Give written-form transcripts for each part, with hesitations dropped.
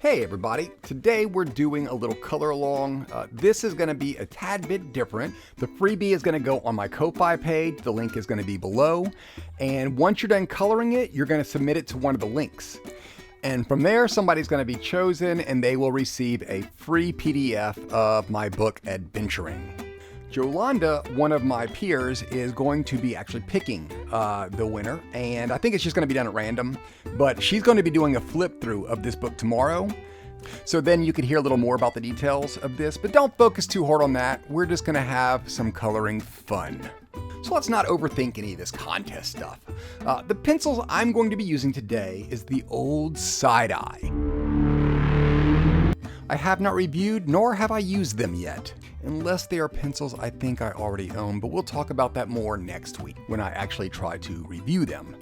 Hey everybody, today we're doing a little color along. This is going to be a tad bit different. The freebie is going to go on my Kofi page, the link is going to be below, and once you're done coloring it, you're going to submit it to one of the links. And from there, somebody's going to be chosen and they will receive a free PDF of my book, Adventuring. Jolanda, one of my peers, is going to be actually picking the winner, and I think it's just going to be done at random, but she's going to be doing a flip through of this book tomorrow. So then you can hear a little more about the details of this, but don't focus too hard on that. We're just going to have some coloring fun. So let's not overthink any of this contest stuff. The pencils I'm going to be using today is the old side-eye. I have not reviewed nor have I used them yet, unless they are pencils I think I already own, but we'll talk about that more next week when I actually try to review them.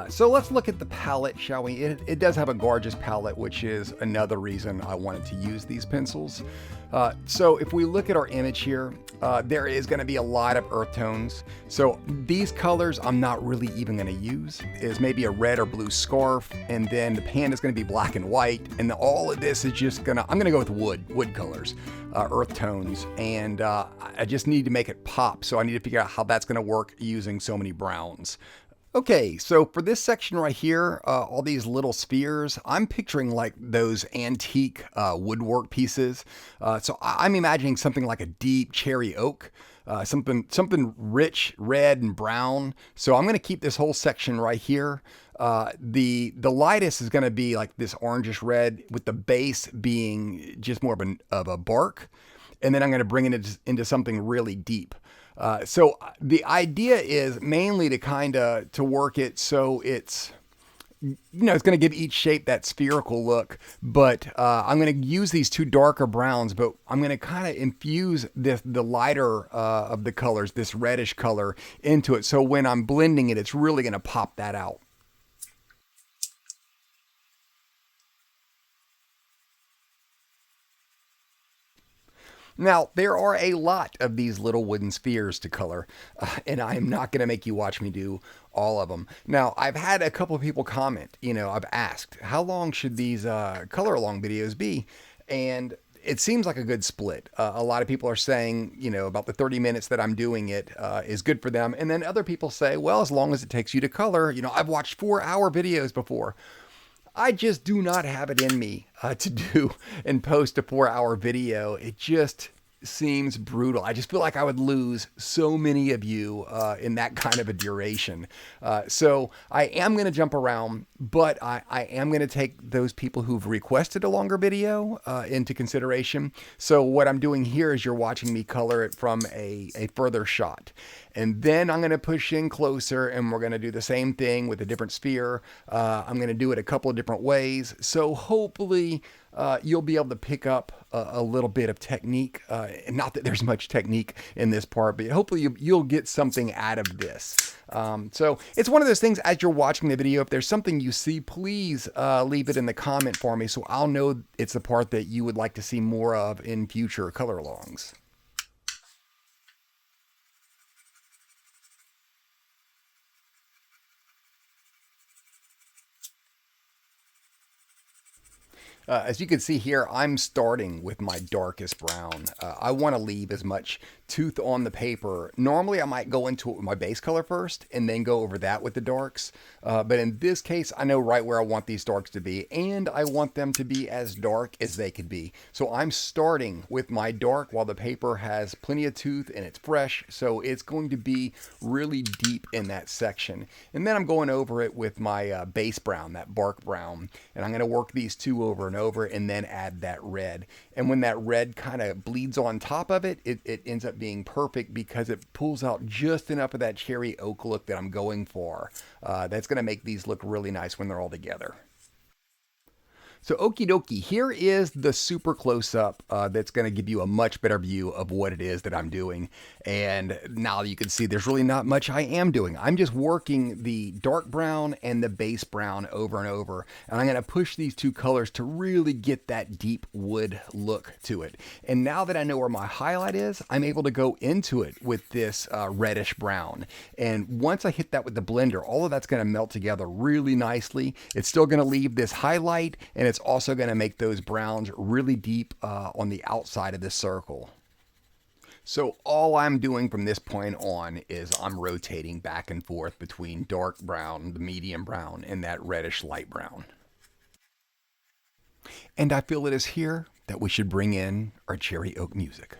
So let's look at the palette, shall we? It does have a gorgeous palette, which is another reason I wanted to use these pencils. So if we look at our image here, there is going to be a lot of earth tones. So these colors I'm not really even going to use. Is maybe a red or blue scarf, and then the pan is going to be black and white, and all of this is just I'm going to go with wood colors, earth tones, and I just need to make it pop. So I need to figure out how that's going to work using so many browns. Okay, so for this section right here, all these little spheres, I'm picturing like those antique woodwork pieces. So I'm imagining something like a deep cherry oak, something rich, red and brown. So I'm going to keep this whole section right here. The lightest is going to be like this orangish red, with the base being just more of a bark. And then I'm going to bring it into something really deep. So the idea is mainly to work it so it's, it's going to give each shape that spherical look, but I'm going to use these two darker browns, but I'm going to kind of infuse the lighter of the colors, this reddish color, into it. So when I'm blending it, it's really going to pop that out. Now, there are a lot of these little wooden spheres to color, and I am not going to make you watch me do all of them. Now, I've had a couple of people comment, I've asked, how long should these color along videos be? And it seems like a good split. A lot of people are saying, about the 30 minutes that I'm doing it is good for them. And then other people say, well, as long as it takes you to color, I've watched 4-hour videos before. I just do not have it in me to do and post a 4-hour video. It just seems brutal. I just feel like I would lose so many of you in that kind of a duration. So I am going to jump around, but I am going to take those people who've requested a longer video into consideration. So what I'm doing here is you're watching me color it from a further shot. And then I'm going to push in closer, and we're going to do the same thing with a different sphere. I'm going to do it a couple of different ways. So hopefully you'll be able to pick up a little bit of technique. And not that there's much technique in this part, but hopefully you'll get something out of this. So it's one of those things, as you're watching the video, if there's something you see, please leave it in the comment for me so I'll know it's the part that you would like to see more of in future color alongs. As you can see here, I'm starting with my darkest brown. I want to leave as much tooth on the paper. Normally I might go into it with my base color first and then go over that with the darks. But in this case, I know right where I want these darks to be, and I want them to be as dark as they could be. So I'm starting with my dark while the paper has plenty of tooth and it's fresh. So it's going to be really deep in that section. And then I'm going over it with my base brown, that bark brown. And I'm going to work these two over and over and then add that red. And when that red kind of bleeds on top of it, it ends up being perfect because it pulls out just enough of that cherry oak look that I'm going for. That's going to make these look really nice when they're all together. So okie dokie, here is the super close-up that's going to give you a much better view of what it is that I'm doing. And now you can see there's really not much I am doing. I'm just working the dark brown and the base brown over and over. And I'm going to push these two colors to really get that deep wood look to it. And now that I know where my highlight is, I'm able to go into it with this reddish brown. And once I hit that with the blender, all of that's going to melt together really nicely. It's still going to leave this highlight, and And it's also going to make those browns really deep on the outside of this circle. So all I'm doing from this point on is I'm rotating back and forth between dark brown, the medium brown, and that reddish light brown. And I feel it is here that we should bring in our cherry oak music.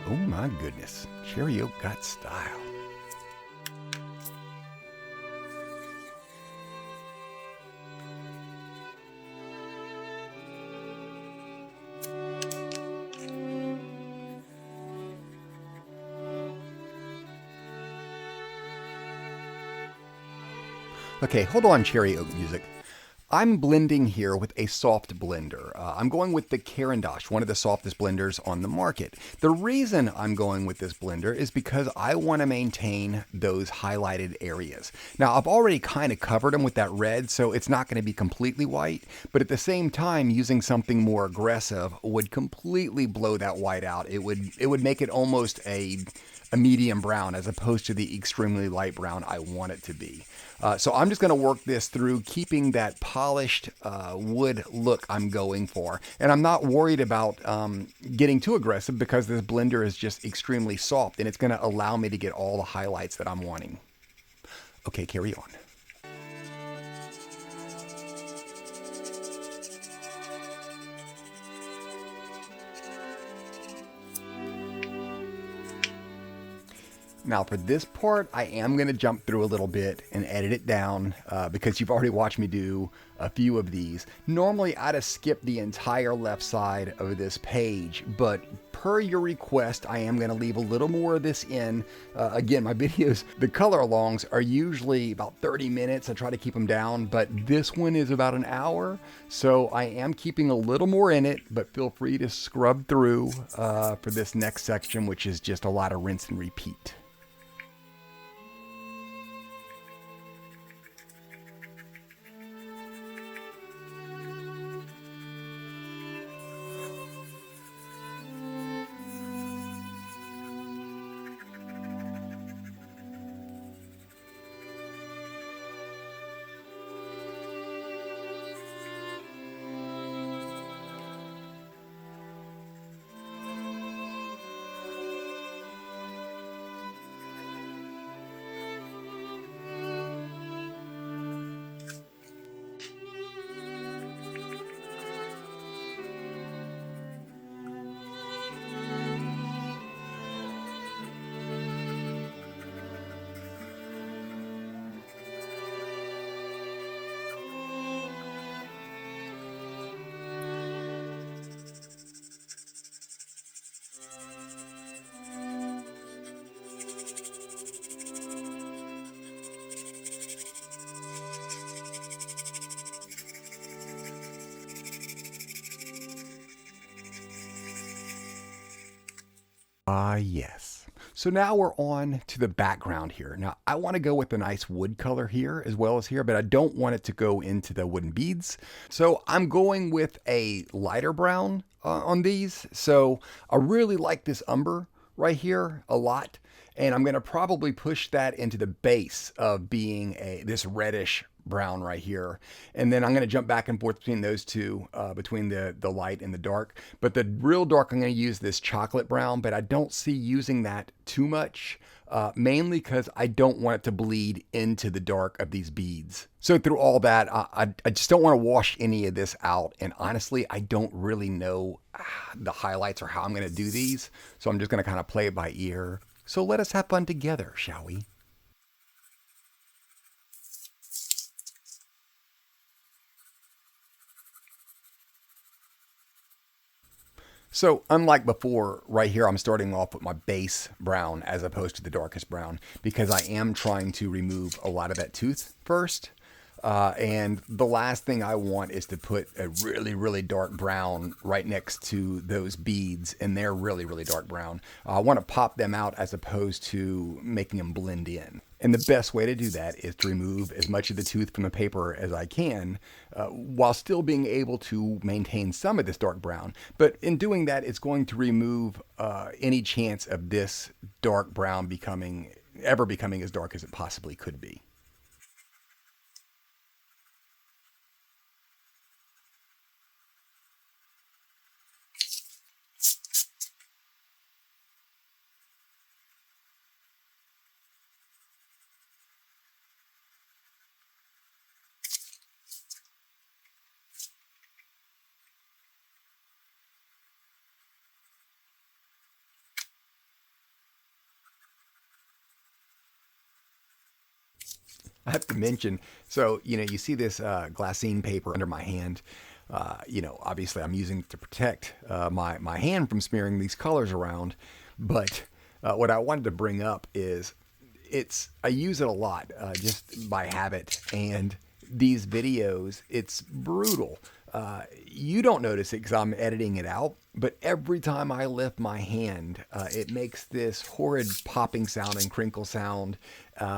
Oh my goodness, cherry oak got style. Okay, hold on, cherry oak music. I'm blending here with a soft blender. I'm going with the Carandosh, one of the softest blenders on the market. The reason I'm going with this blender is because I want to maintain those highlighted areas. Now, I've already kind of covered them with that red, so it's not going to be completely white, but at the same time, using something more aggressive would completely blow that white out. It would make it almost a medium brown as opposed to the extremely light brown I want it to be. So I'm just going to work this through, keeping that polished wood look I'm going for. And I'm not worried about getting too aggressive because this blender is just extremely soft and it's going to allow me to get all the highlights that I'm wanting. Okay, carry on. Now for this part, I am going to jump through a little bit and edit it down because you've already watched me do a few of these. Normally I'd have skipped the entire left side of this page, but per your request, I am going to leave a little more of this in. Again, my videos, the color alongs are usually about 30 minutes. I try to keep them down, but this one is about an hour. So I am keeping a little more in it, but feel free to scrub through for this next section, which is just a lot of rinse and repeat. Yes. So now we're on to the background here. Now I want to go with a nice wood color here as well as here, but I don't want it to go into the wooden beads. So I'm going with a lighter brown on these. So I really like this umber right here a lot. And I'm going to probably push that into the base of being this reddish brown right here. And then I'm going to jump back and forth between those two, between the light and the dark. But the real dark, I'm going to use this chocolate brown, but I don't see using that too much, mainly because I don't want it to bleed into the dark of these beads. So through all that, I just don't want to wash any of this out. And honestly, I don't really know the highlights or how I'm going to do these. So I'm just going to kind of play it by ear. So let us have fun together, shall we? So unlike before, right here, I'm starting off with my base brown as opposed to the darkest brown because I am trying to remove a lot of that tooth first. And the last thing I want is to put a really, really dark brown right next to those beads, and they're really, really dark brown. I want to pop them out as opposed to making them blend in. And the best way to do that is to remove as much of the tooth from the paper as I can, while still being able to maintain some of this dark brown. But in doing that, it's going to remove any chance of this dark brown ever becoming as dark as it possibly could be. I have to mention, so, you see this glassine paper under my hand. Obviously I'm using it to protect my hand from smearing these colors around. But what I wanted to bring up is I use it a lot just by habit. And these videos, it's brutal. You don't notice it because I'm editing it out, but every time I lift my hand, it makes this horrid popping sound and crinkle sound,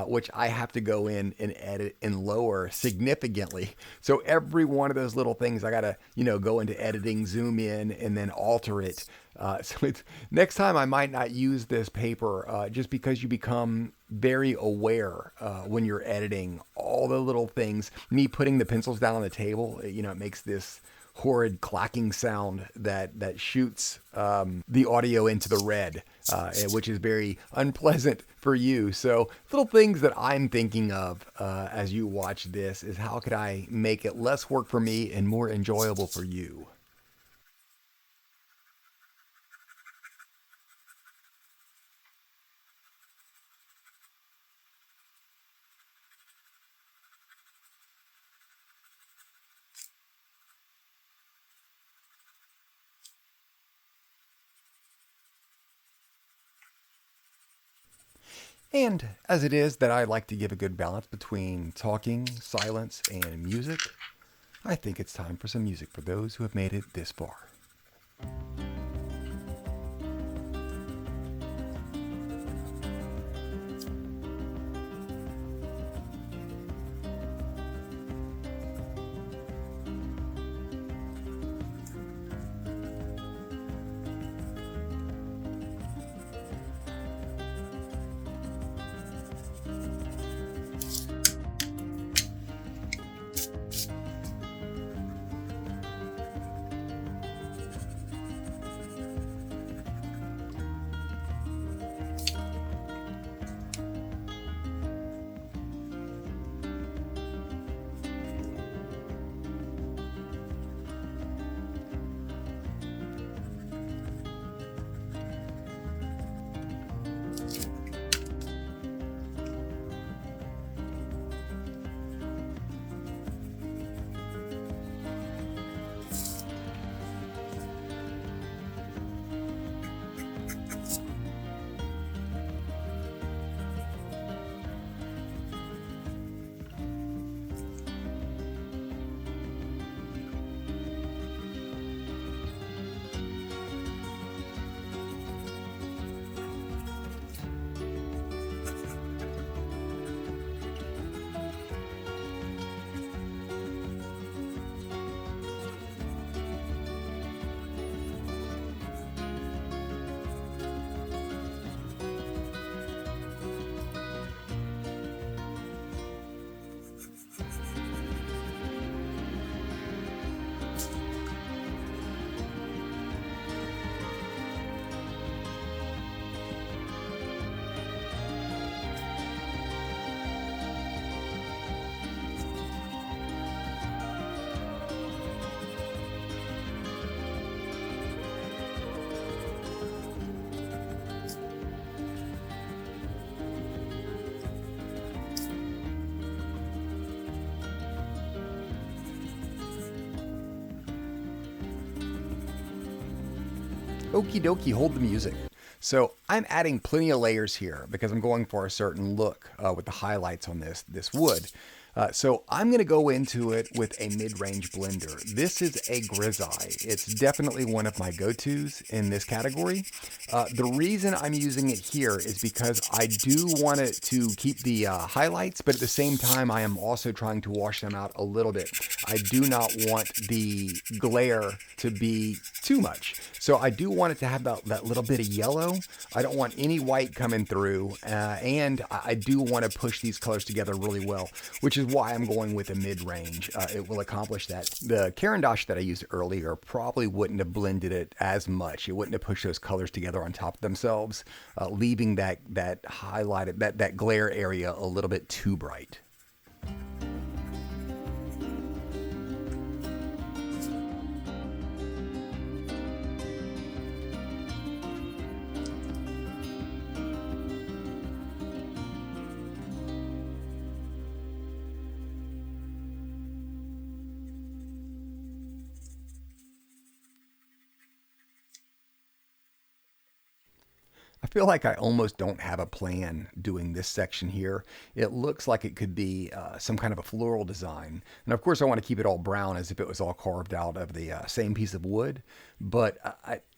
which I have to go in and edit and lower significantly. So every one of those little things, I gotta, go into editing, zoom in, and then alter it. So next time I might not use this paper just because you become very aware when you're editing all the little things. Me putting the pencils down on the table, it makes this horrid clacking sound that shoots the audio into the red, which is very unpleasant for you. So little things that I'm thinking of as you watch this is how could I make it less work for me and more enjoyable for you? And as it is that I like to give a good balance between talking, silence, and music, I think it's time for some music for those who have made it this far. Okie dokie, hold the music. So I'm adding plenty of layers here because I'm going for a certain look with the highlights on this wood. So I'm going to go into it with a mid-range blender. This is a Grizzeye. It's definitely one of my go-tos in this category. The reason I'm using it here is because I do want it to keep the highlights, but at the same time I am also trying to wash them out a little bit. I do not want the glare to be too much. So I do want it to have that little bit of yellow. I don't want any white coming through, and I do want to push these colors together really well, which is why I'm going with a mid-range. It will accomplish that. The Caran d'Ache that I used earlier probably wouldn't have blended it as much. It wouldn't have pushed those colors together on top of themselves, leaving that highlighted, that glare area a little bit too bright. I feel like I almost don't have a plan doing this section here. It looks like it could be some kind of a floral design. And of course I want to keep it all brown as if it was all carved out of the same piece of wood. But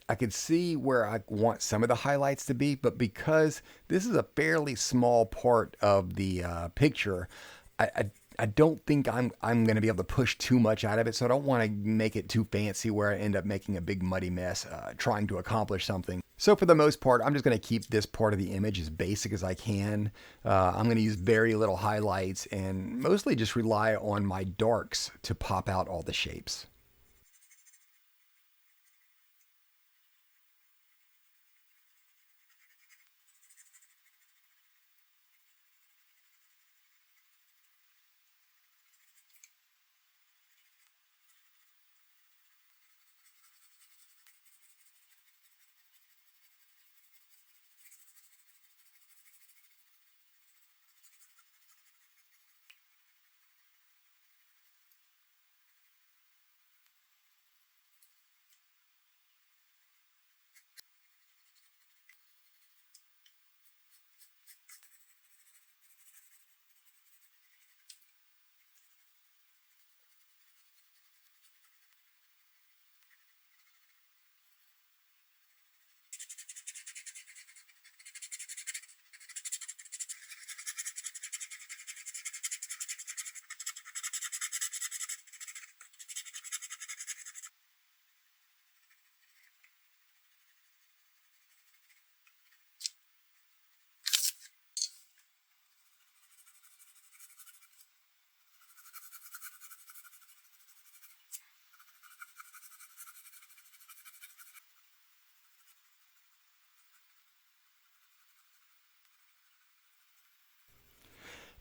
I could see where I want some of the highlights to be, but because this is a fairly small part of the picture, I don't think I'm going to be able to push too much out of it, so I don't want to make it too fancy where I end up making a big muddy mess trying to accomplish something. So for the most part, I'm just going to keep this part of the image as basic as I can. I'm going to use very little highlights and mostly just rely on my darks to pop out all the shapes.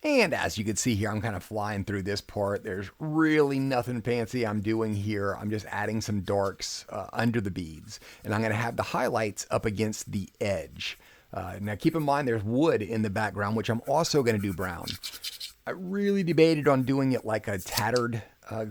And as you can see here, I'm kind of flying through this part. There's really nothing fancy I'm doing here. I'm just adding some darks under the beads. And I'm going to have the highlights up against the edge. Now keep in mind there's wood in the background, which I'm also going to do brown. I really debated on doing it like a tattered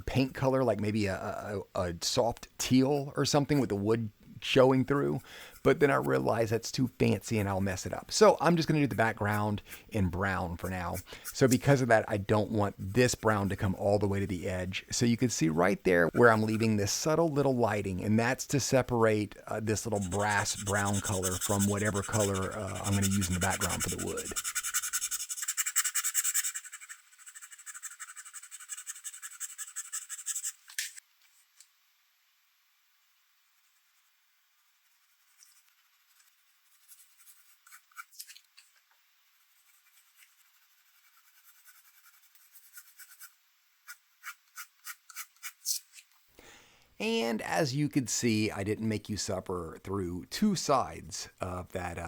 paint color, like maybe a soft teal or something with the wood showing through, but then I realized that's too fancy and I'll mess it up. So I'm just going to do the background in brown for now. So because of that, I don't want this brown to come all the way to the edge. So you can see right there where I'm leaving this subtle little lighting, and that's to separate this little brass brown color from whatever color I'm going to use in the background for the wood. And as you could see, I didn't make you suffer through two sides of that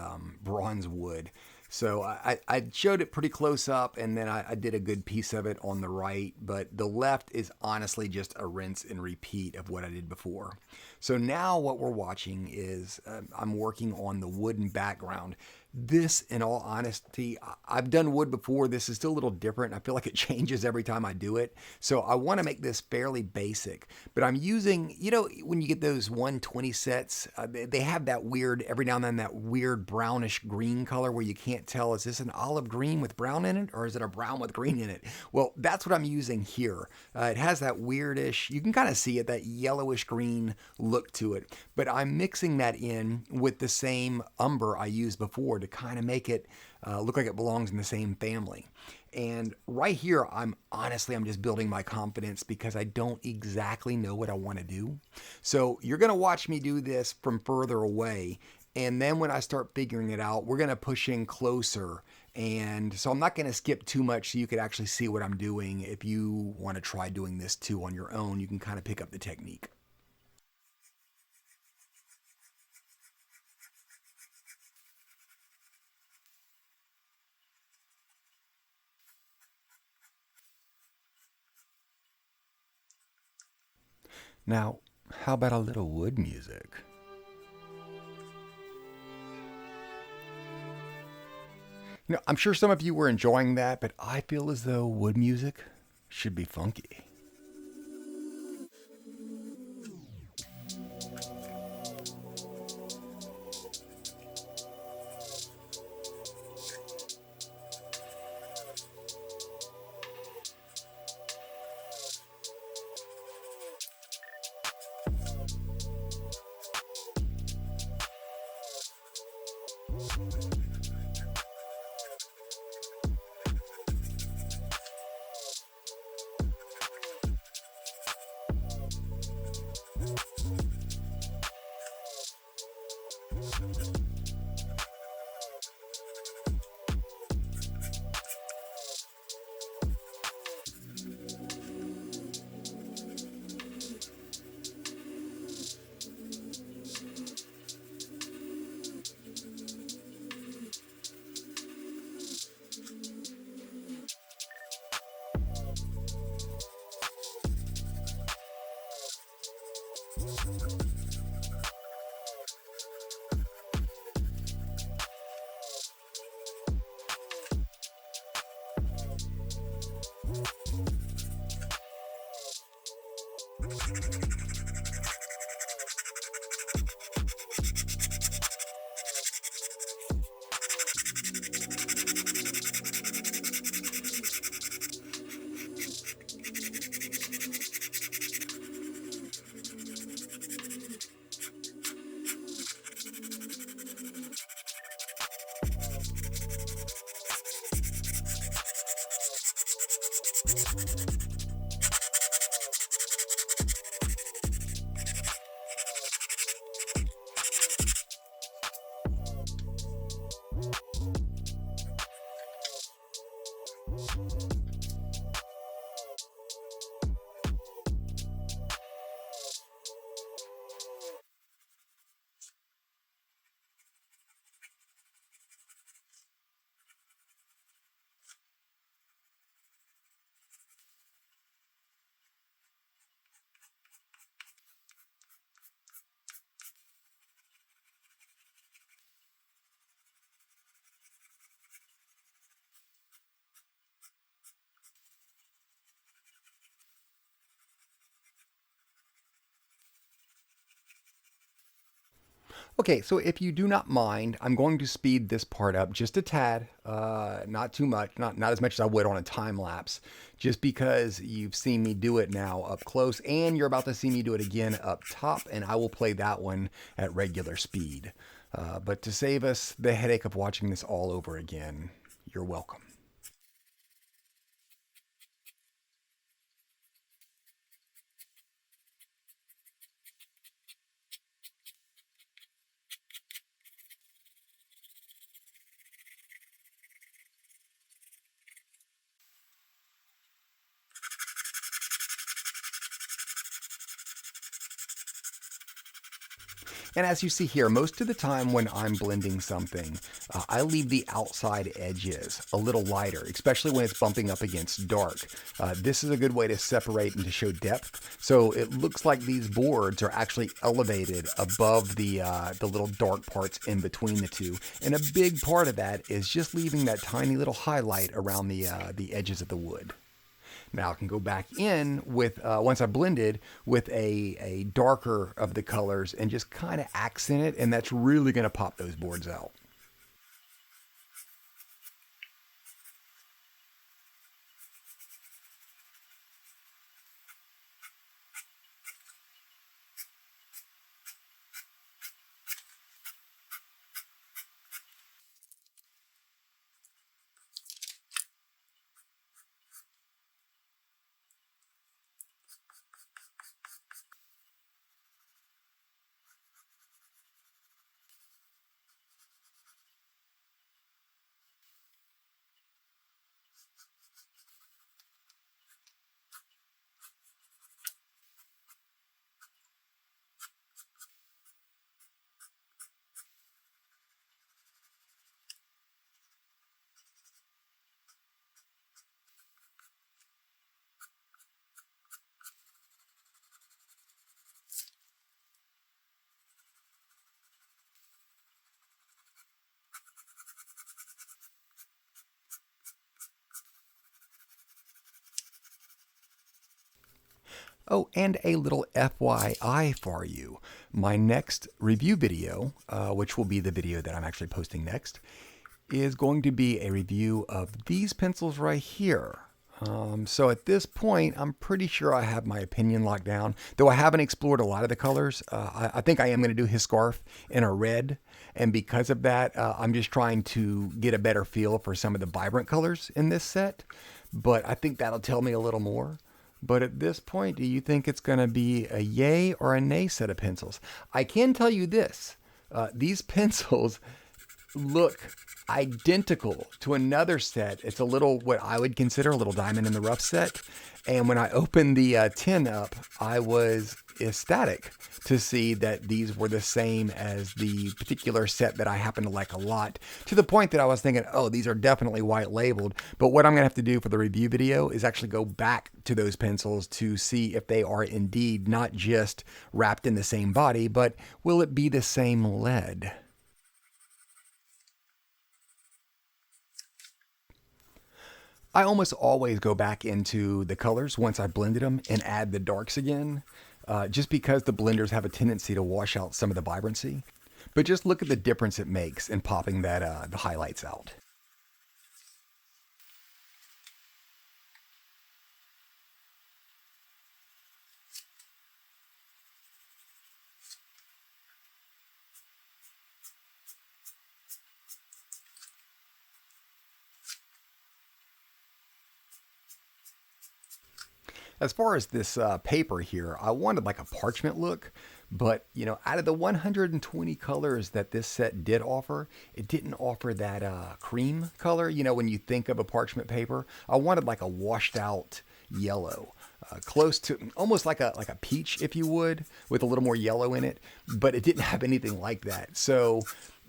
bronze wood. So I showed it pretty close up, and then I did a good piece of it on the right, but the left is honestly just a rinse and repeat of what I did before. So now what we're watching is I'm working on the wooden background. This, in all honesty, I've done wood before. This is still a little different. I feel like it changes every time I do it. So I want to make this fairly basic, but I'm using, you know, when you get those 120 sets, they have that weird, every now and then, that weird brownish green color where you can't tell, is this an olive green with brown in it or is it a brown with green in it? Well, that's what I'm using here. It has that weirdish, you can kind of see it, that yellowish green look to it, but I'm mixing that in with the same umber I used before to kind of make it look like it belongs in the same family. And right here, I'm just building my confidence because I don't exactly know what I want to do. So you're going to watch me do this from further away. And then when I start figuring it out, we're going to push in closer. And so I'm not going to skip too much so you could actually see what I'm doing. If you want to try doing this too on your own, you can kind of pick up the technique. Now, how about a little wood music? You know, I'm sure some of you were enjoying that, but I feel as though wood music should be funky. Okay, so if you do not mind, I'm going to speed this part up just a tad, not too much, not as much as I would on a time lapse, just because you've seen me do it now up close, and you're about to see me do it again up top, and I will play that one at regular speed. But to save us the headache of watching this all over again, you're welcome. And as you see here, most of the time when I'm blending something, I leave the outside edges a little lighter, especially when it's bumping up against dark. This is a good way to separate and to show depth. So it looks like these boards are actually elevated above the little dark parts in between the two. And a big part of that is just leaving that tiny little highlight around the edges of the wood. Now I can go back in with, once I've blended, with a darker of the colors and just kind of accent it, and that's really going to pop those boards out. Oh, and a little FYI for you. My next review video, which will be the video that I'm actually posting next, is going to be a review of these pencils right here. So at this point, I'm pretty sure I have my opinion locked down, though I haven't explored a lot of the colors. I think I am going to do his scarf in a red, and because of that, I'm just trying to get a better feel for some of the vibrant colors in this set, but I think that'll tell me a little more. But at this point, do you think it's going to be a yay or a nay set of pencils? I can tell you this. These pencils look identical to another set. It's a little, what I would consider a little diamond in the rough set. And when I opened the tin up, I was ecstatic to see that these were the same as the particular set that I happen to like a lot, to the point that I was thinking, oh, these are definitely white labeled. But what I'm going to have to do for the review video is actually go back to those pencils to see if they are indeed not just wrapped in the same body, but will it be the same lead? I almost always go back into the colors once I blended them and add the darks again, just because the blenders have a tendency to wash out some of the vibrancy. But just look at the difference it makes in popping the highlights out. As far as this paper here, I wanted like a parchment look, but out of the 120 colors that this set did offer, it didn't offer that cream color. When you think of a parchment paper, I wanted like a washed out yellow, close to almost like a peach, if you would, with a little more yellow in it. But it didn't have anything like that. So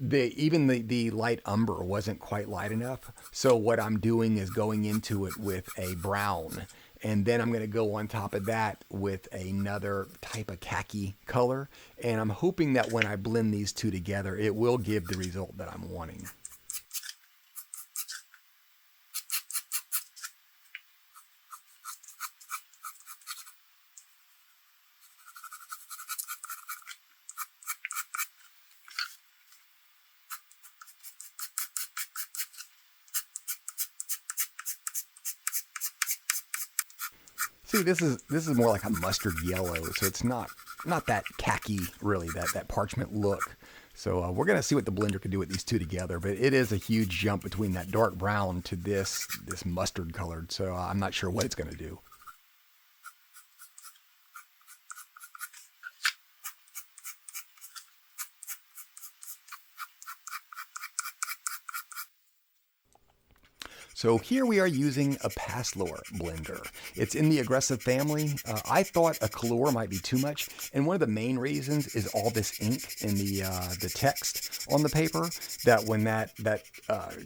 even the light umber wasn't quite light enough. So what I'm doing is going into it with a brown, and then I'm going to go on top of that with another type of khaki color. And I'm hoping that when I blend these two together, it will give the result that I'm wanting. See, this is more like a mustard yellow, so it's not that khaki really, that parchment look. So we're gonna see what the blender can do with these two together. But it is a huge jump between that dark brown to this mustard colored. So I'm not sure what it's gonna do. So here we are using a Pastelor blender. It's in the aggressive family. I thought a color might be too much, and one of the main reasons is all this ink in the text on the paper. That when that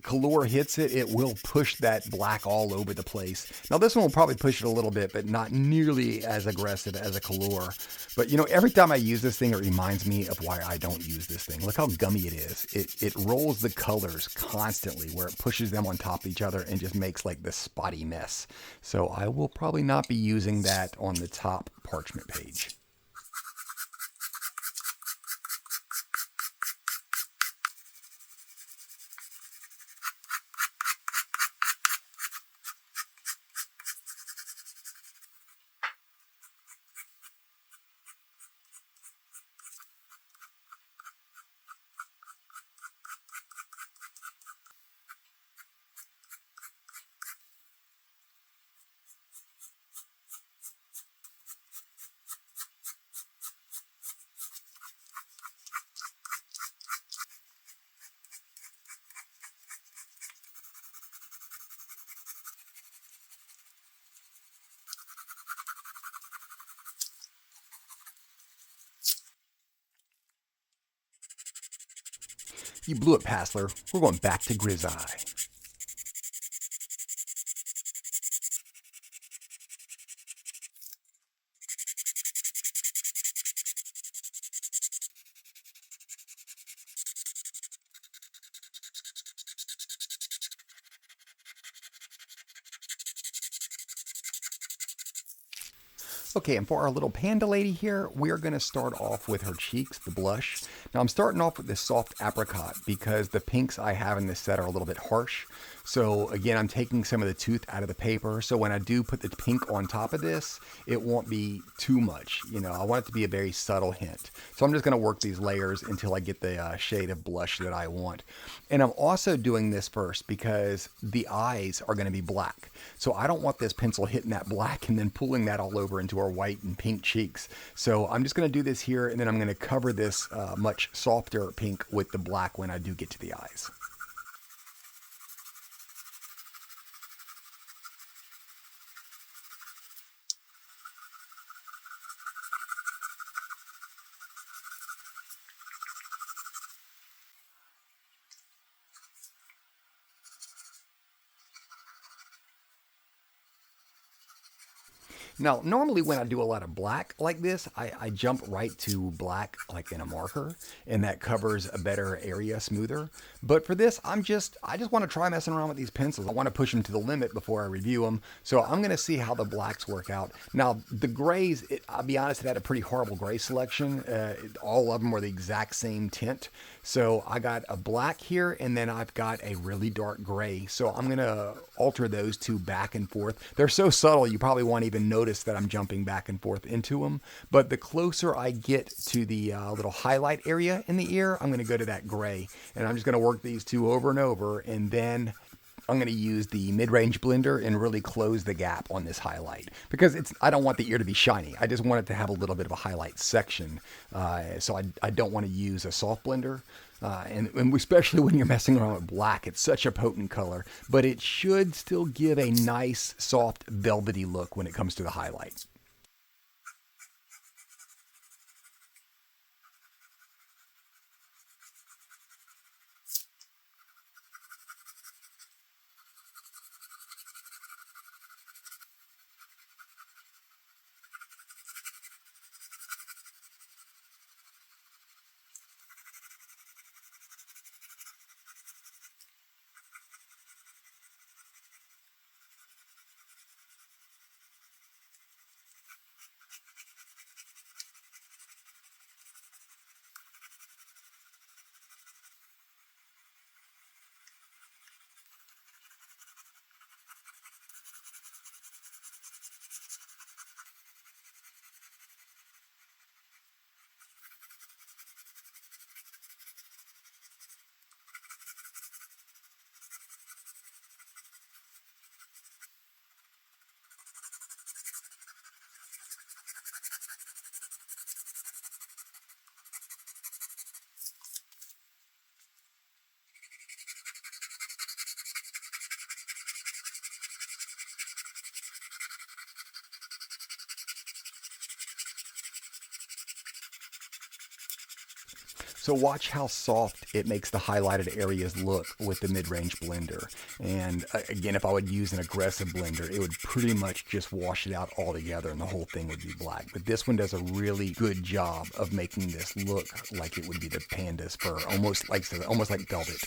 color hits it, it will push that black all over the place. Now this one will probably push it a little bit, but not nearly as aggressive as a color. But every time I use this thing, it reminds me of why I don't use this thing. Look how gummy it is. It rolls the colors constantly, where it pushes them on top of each other and just makes like this spotty mess. So I will probably not be using that on the top parchment page. You blew it, Passler. We're going back to Grizzeye. Okay, and for our little panda lady here, we're going to start off with her cheeks, the blush. Now I'm starting off with this soft apricot because the pinks I have in this set are a little bit harsh. So again, I'm taking some of the tooth out of the paper. So when I do put the pink on top of this, it won't be too much. I want it to be a very subtle hint. So I'm just going to work these layers until I get the shade of blush that I want. And I'm also doing this first because the eyes are going to be black. So I don't want this pencil hitting that black and then pulling that all over into our white and pink cheeks. So I'm just going to do this here, and then I'm going to cover this much softer pink with the black when I do get to the eyes. Now, normally when I do a lot of black like this, I jump right to black like in a marker, and that covers a better area smoother. But for this, I just want to try messing around with these pencils. I want to push them to the limit before I review them. So I'm going to see how the blacks work out. Now, the grays, I'll be honest, it had a pretty horrible gray selection. All of them were the exact same tint. So I got a black here, and then I've got a really dark gray. So I'm going to alter those two back and forth. They're so subtle, you probably won't even notice that I'm jumping back and forth into them. But the closer I get to the little highlight area in the ear, I'm going to go to that gray. And I'm just going to work these two over and over, and then I'm going to use the mid-range blender and really close the gap on this highlight, because I don't want the ear to be shiny. I just want it to have a little bit of a highlight section. So I don't want to use a soft blender. And especially when you're messing around with black, it's such a potent color, but it should still give a nice, soft, velvety look when it comes to the highlight. So watch how soft it makes the highlighted areas look with the mid-range blender. And again, if I would use an aggressive blender, it would pretty much just wash it out altogether and the whole thing would be black. But this one does a really good job of making this look like it would be the panda's fur, almost like velvet.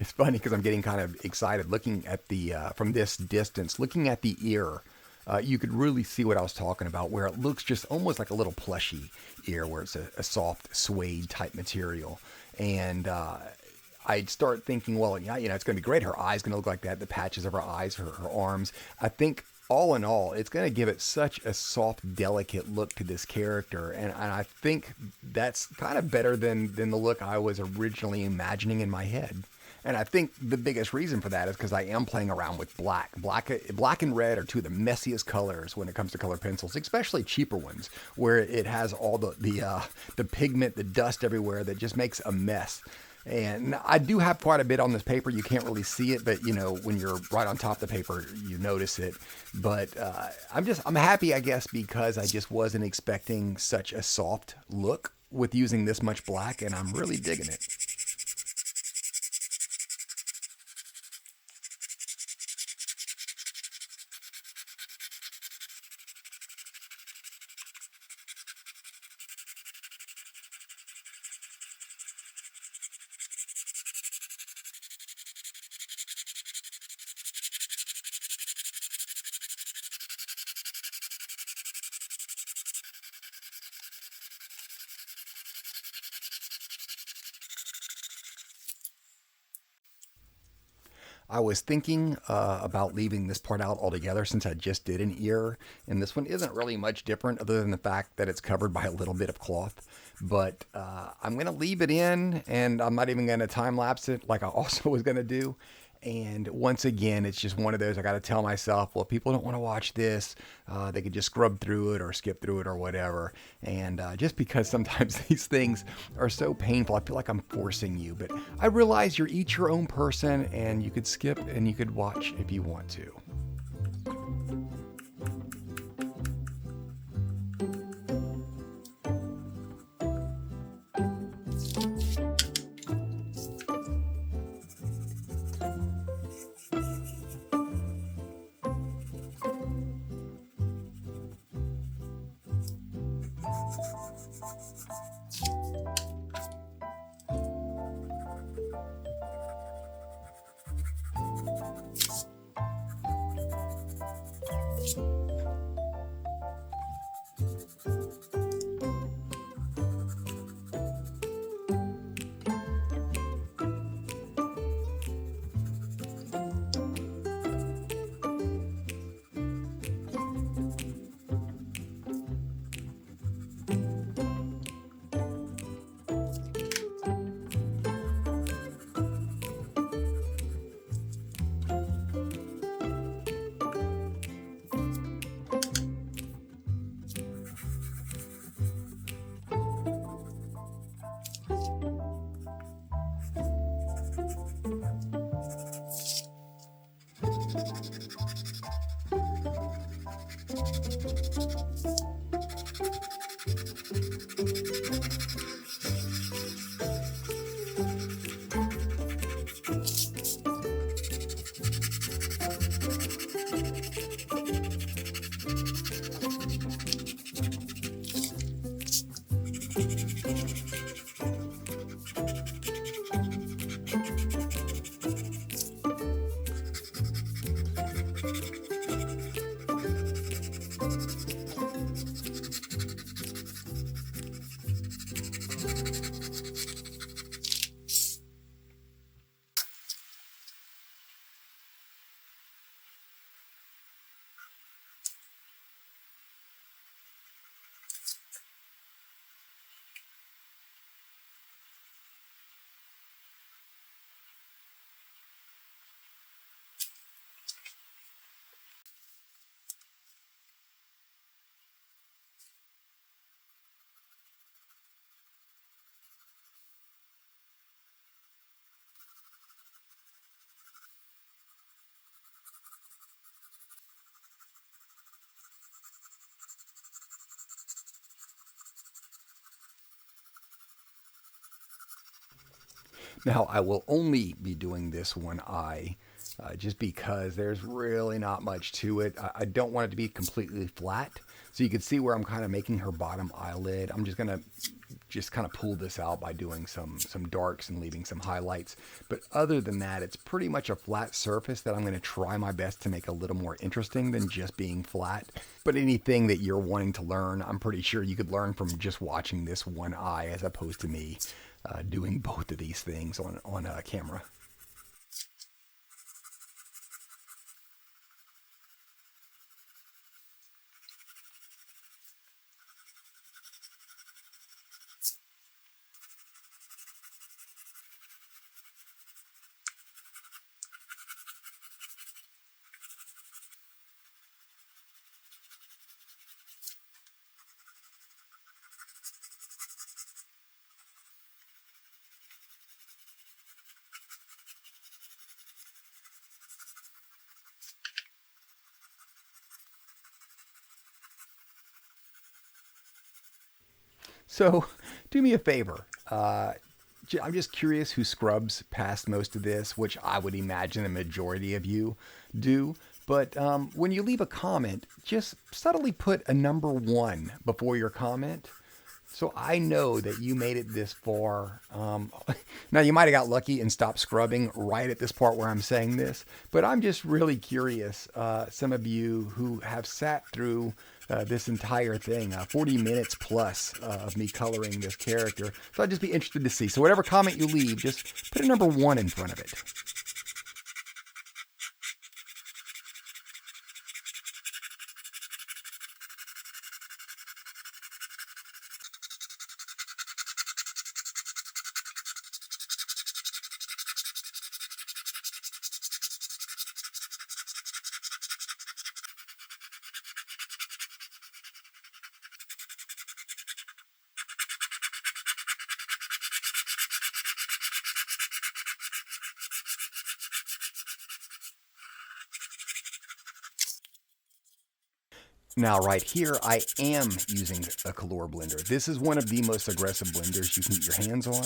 It's funny because I'm getting kind of excited looking at the, from this distance, looking at the ear. You could really see what I was talking about, where it looks just almost like a little plushy ear, where it's a soft suede type material. And I'd start thinking, well, yeah, it's going to be great. Her eyes going to look like that. The patches of her eyes, her arms. I think all in all, it's going to give it such a soft, delicate look to this character. And I think that's kind of better than the look I was originally imagining in my head. And I think the biggest reason for that is because I am playing around with black. Black and red are two of the messiest colors when it comes to color pencils, especially cheaper ones, where it has all the pigment, the dust everywhere that just makes a mess. And I do have quite a bit on this paper. You can't really see it, but when you're right on top of the paper, you notice it. But I'm happy, I guess, because I just wasn't expecting such a soft look with using this much black, and I'm really digging it. I was thinking about leaving this part out altogether since I just did an ear, and this one isn't really much different other than the fact that it's covered by a little bit of cloth. But I'm going to leave it in, and I'm not even going to time lapse it like I also was going to do. And once again, it's just one of those I got to tell myself, well, people don't want to watch this. They could just scrub through it or skip through it or whatever. And just because sometimes these things are so painful, I feel like I'm forcing you. But I realize you're each your own person, and you could skip and you could watch if you want to. Now, I will only be doing this one eye just because there's really not much to it. I don't want it to be completely flat. So you can see where I'm kind of making her bottom eyelid. I'm just going to just kind of pull this out by doing some darks and leaving some highlights. But other than that, it's pretty much a flat surface that I'm going to try my best to make a little more interesting than just being flat. But anything that you're wanting to learn, I'm pretty sure you could learn from just watching this one eye as opposed to me doing both of these things on camera. So, do me a favor. I'm just curious who scrubs past most of this, which I would imagine the majority of you do. But when you leave a comment, just subtly put a number 1 before your comment. So I know that you made it this far. Now, you might have got lucky and stopped scrubbing right at this part where I'm saying this, but I'm just really curious. Some of you who have sat through this entire thing, 40 minutes plus of me coloring this character. So I'd just be interested to see. So whatever comment you leave, just put a number 1 in front of it. Now right here, I am using a color blender. This is one of the most aggressive blenders you can get your hands on.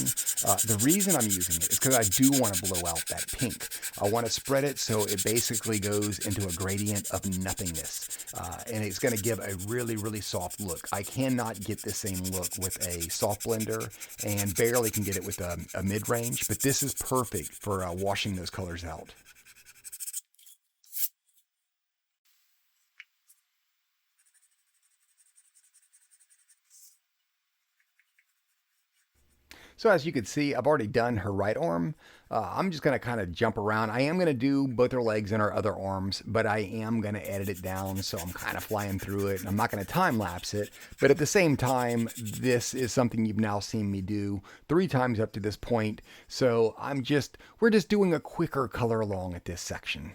The reason I'm using it is because I do want to blow out that pink. I want to spread it so it basically goes into a gradient of nothingness. And it's going to give a really, really soft look. I cannot get the same look with a soft blender and barely can get it with a mid-range, but this is perfect for washing those colors out. So as you can see, I've already done her right arm. I'm just going to kind of jump around. I am going to do both her legs and her other arms, but I am going to edit it down. So I'm kind of flying through it and I'm not going to time lapse it. But at the same time, this is something you've now seen me do 3 times up to this point. So we're just doing a quicker color along at this section.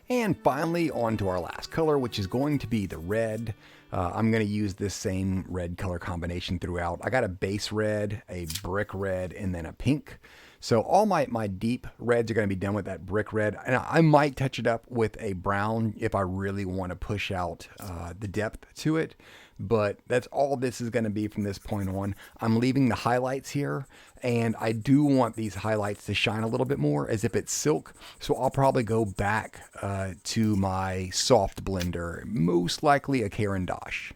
And finally, on to our last color, which is going to be the red. I'm going to use this same red color combination throughout. I got a base red, a brick red, and then a pink. So all my deep reds are going to be done with that brick red. And I might touch it up with a brown if I really want to push out the depth to it. But that's all this is going to be from this point on. I'm leaving the highlights here, and I do want these highlights to shine a little bit more as if it's silk. So I'll probably go back to my soft blender, most likely a Caran d'Ache.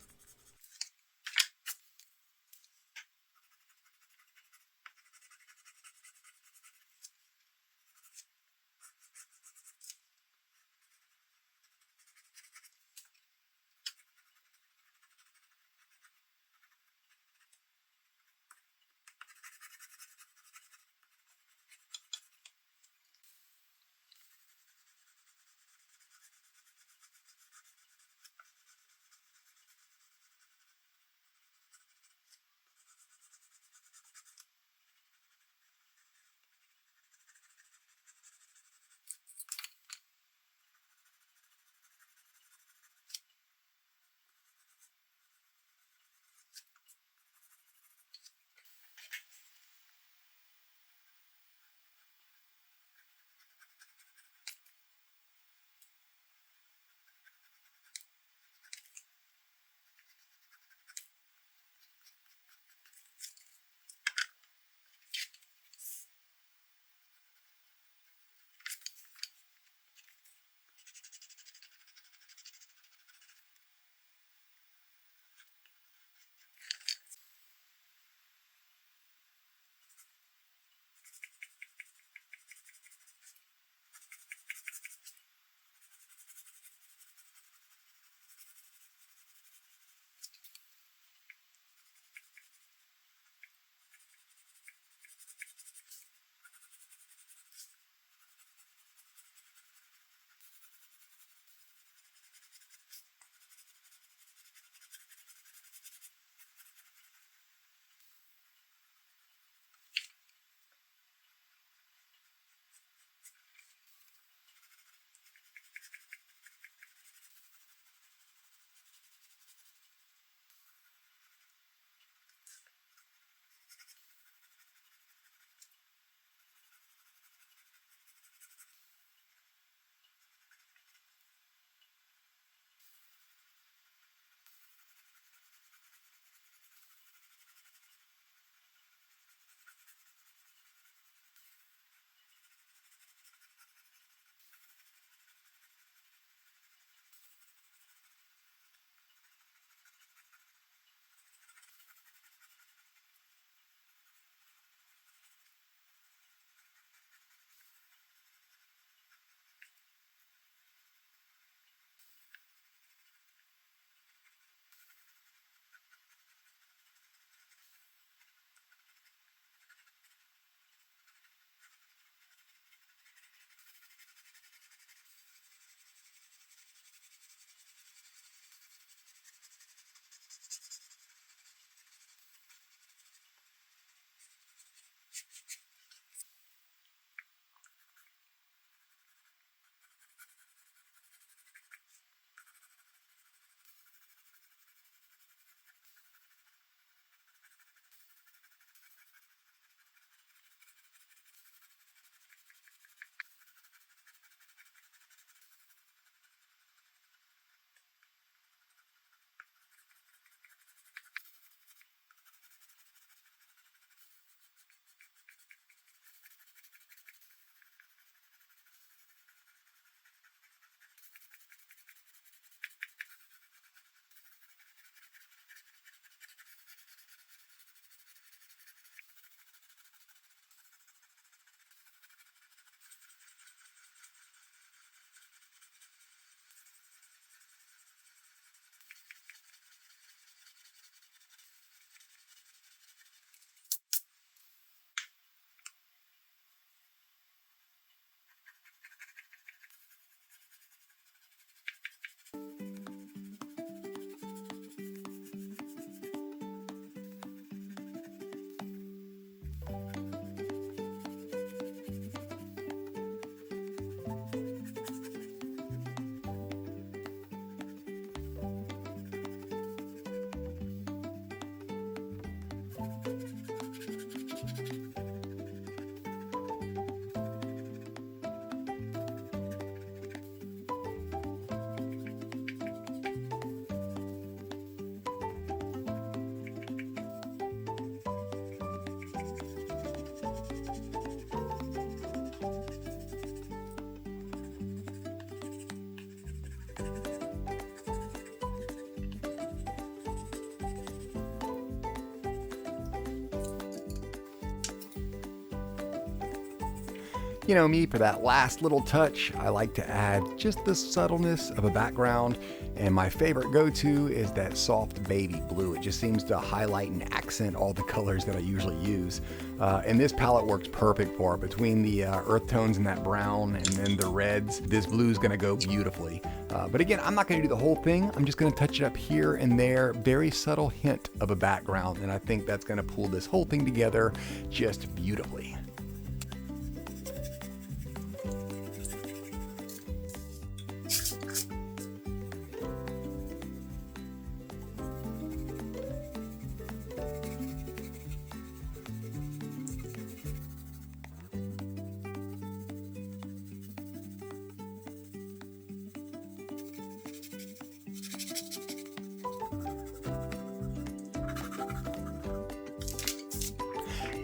You know me, for that last little touch, I like to add just the subtleness of a background, and my favorite go-to is that soft baby blue. It just seems to highlight and accent all the colors that I usually use. And this palette works perfect for it. Between the earth tones and that brown and then the reds, this blue is going to go beautifully. But again, I'm not going to do the whole thing. I'm just going to touch it up here and there. Very subtle hint of a background, and I think that's going to pull this whole thing together just beautifully.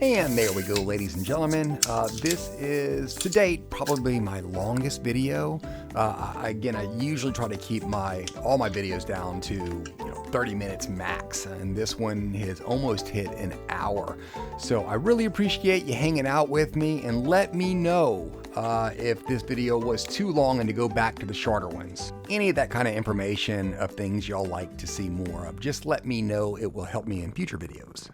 And there we go, ladies and gentlemen. This is, to date, probably my longest video. Again, I usually try to keep all my videos down to 30 minutes max, and this one has almost hit an hour. So I really appreciate you hanging out with me, and let me know if this video was too long and to go back to the shorter ones. Any of that kind of information of things y'all like to see more of, just let me know. It will help me in future videos.